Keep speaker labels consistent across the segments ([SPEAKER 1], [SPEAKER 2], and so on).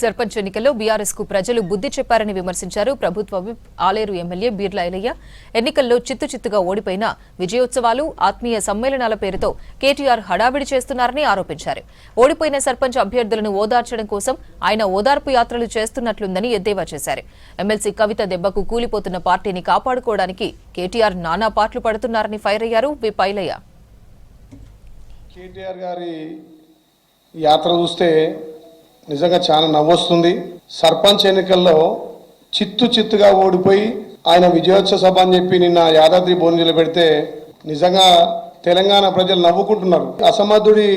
[SPEAKER 1] సర్పంచ్ ఎన్నికల్లో బీఆర్ఎస్ కు ప్రజలు బుద్ధి చెప్పారని విమర్శించారు ప్రభుత్వ విప్ ఆలేరు ఎమ్మెల్యే బీర్లా ఎలయ్య. ఎన్నికల్లో చిత్తుచిత్తుగా ఓడిపోయిన విజయోత్సవాలు, ఆత్మీయ సమ్మేళనాల పేరుతో కేటీఆర్ హడావిడి చేస్తున్నారని ఆరోపించారు. ఓడిపోయిన సర్పంచ్ అభ్యర్థులను ఓదార్చడం కోసం ఆయన ఓదార్పు యాత్రలు చేస్తున్నట్లుందని ఎద్దేవా చేశారు. ఎమ్మెల్సీ కవిత దెబ్బకు కూలిపోతున్న పార్టీని కాపాడుకోవడానికి కేటీఆర్ నానా పాట్లు పడుతున్నారని ఫైర్ అయ్యారు విప్ ఎలయ్య.
[SPEAKER 2] కేటీఆర్ గారి యాత్ర చూస్తే నిజంగా చాలా నవ్వొస్తుంది. సర్పంచ్ ఎన్నికల్లో చిత్తుగా ఓడిపోయి ఆయన విజయోత్సవ సభ అని చెప్పి నిన్న యాదాద్రి భువనగిరిలో పెడితే నిజంగా తెలంగాణ ప్రజలు నవ్వుకుంటున్నారు. అసమర్థుడి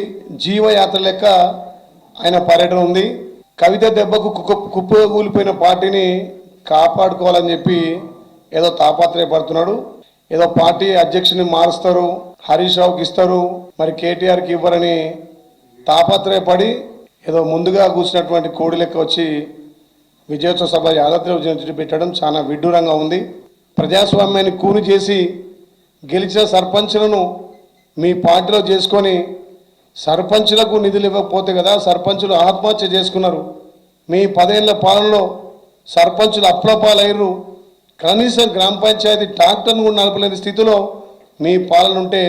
[SPEAKER 2] జీవయాత్ర లెక్క ఆయన పర్యటన ఉంది. కవిత దెబ్బకు కుప్పకూలిపోయిన పార్టీని కాపాడుకోవాలని చెప్పి ఏదో తాపత్రయపడుతున్నాడు. ఏదో పార్టీ అధ్యక్షుని మారుస్తారు, హరీష్ రావుకి ఇస్తారు, మరి కేటీఆర్కి ఇవ్వరని తాపత్రయపడి ఏదో ముందుగా కూర్చున్నటువంటి కోడి లెక్క వచ్చి విజయోత్సవ సభ యాదాద్రి పెట్టడం చాలా విడ్డూరంగా ఉంది. ప్రజాస్వామ్యాన్ని కూని చేసి గెలిచిన సర్పంచులను మీ పార్టీలో చేసుకొని సర్పంచులకు నిధులు ఇవ్వకపోతే కదా సర్పంచులు ఆత్మహత్య చేసుకున్నారు. మీ 10 ఏళ్ల పాలనలో సర్పంచులు అప్లపాలయ్యారు. కనీసం గ్రామ పంచాయతీ ట్రాక్టర్ను కూడా నడపలేని స్థితిలో మీ పాలన ఉంటే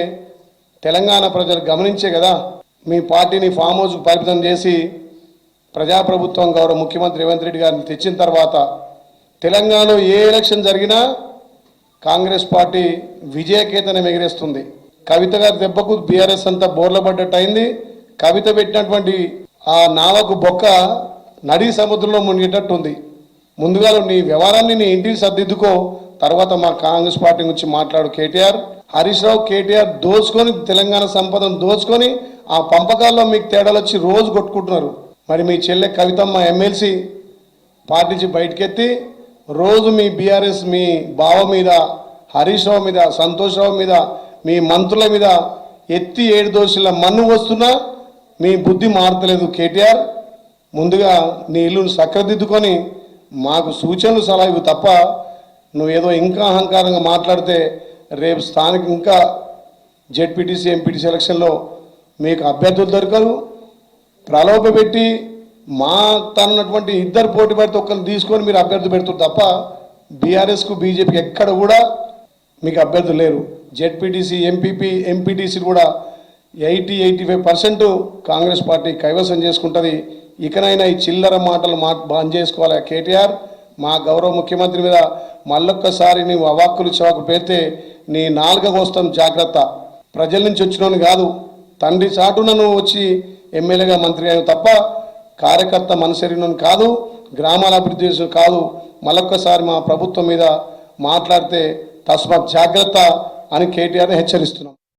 [SPEAKER 2] తెలంగాణ ప్రజలు గమనించే కదా మీ పార్టీని ఫామ్ హౌస్కు పరిమితం చేసి ప్రజాప్రభుత్వం గౌరవ ముఖ్యమంత్రి రేవంత్ రెడ్డి గారిని తెచ్చిన తర్వాత తెలంగాణలో ఏ ఎలక్షన్ జరిగినా కాంగ్రెస్ పార్టీ విజయకేతనం ఎగిరేస్తుంది. కవిత గారి దెబ్బకు బీఆర్ఎస్ అంతా బోర్ల పడ్డట్టు అయింది. కవిత పెట్టినటువంటి ఆ నావకు బొక్క నడి సముద్రంలో మునిగేటట్టు ఉంది. ముందుగా నీ వ్యవహారాన్ని నీ ఇంటికి సర్దిద్దుకో, తర్వాత మా కాంగ్రెస్ పార్టీ గురించి మాట్లాడు. కేటీఆర్, హరీష్ రావు, కేటీఆర్ దోచుకొని తెలంగాణ సంపదను దోచుకొని ఆ పంపకాల్లో మీకు తేడాలు వచ్చి రోజు కొట్టుకుంటున్నారు. మరి మీ చెల్లె కవితమ్మ ఎమ్మెల్సీ పార్టీ నుంచి బయటకెత్తి రోజు మీ బీఆర్ఎస్ మీ బావ మీద, హరీష్ రావు మీద, సంతోష్ రావు మీద, మీ మంత్రుల మీద ఎత్తి 7 దోషుల మన్ను వస్తున్నా మీ బుద్ధి మారతలేదు. కేటీఆర్, ముందుగా నీ ఇల్లును చక్కదిద్దుకొని మాకు సూచనలు సలహా తప్ప నువ్వేదో ఇంకా అహంకారంగా మాట్లాడితే రేపు స్థానిక ఇంకా జెడ్పీటీసీ ఎంపీటీసీ ఎలక్షన్లో మీకు అభ్యర్థులు దొరకరు. ప్రలోభ పెట్టి మా తనటువంటి ఇద్దరు పోటీ పడితే ఒక్కరిని తీసుకొని మీరు అభ్యర్థి పెడుతారు తప్ప బీఆర్ఎస్కు బీజేపీకి ఎక్కడ కూడా మీకు అభ్యర్థులు లేరు. జెడ్పీటీసీ ఎంపీటీసీ కూడా 80-85% కాంగ్రెస్ పార్టీ కైవసం చేసుకుంటుంది. ఇకనైనా ఈ చిల్లర మాటలు బంద్ చేసుకోవాలి. కేటీఆర్, మా గౌరవ ముఖ్యమంత్రి మీద మళ్ళొక్కసారి నీవు అవాక్కులు చవాకు పేరితే నీ నాలుగ కోస్తాం జాగ్రత్త. ప్రజల నుంచి వచ్చినోని కాదు, తండ్రి చాటున నువ్వు వచ్చి ఎమ్మెల్యేగా మంత్రి అయిన తప్ప కార్యకర్త మనసెరిగినోని కాదు, గ్రామాల అభివృద్ధి చేసిన కాదు. మళ్ళొక్కసారి మా ప్రభుత్వం మీద మాట్లాడితే తస్మాత్ జాగ్రత్త అని కేటీఆర్ని హెచ్చరిస్తున్నాం.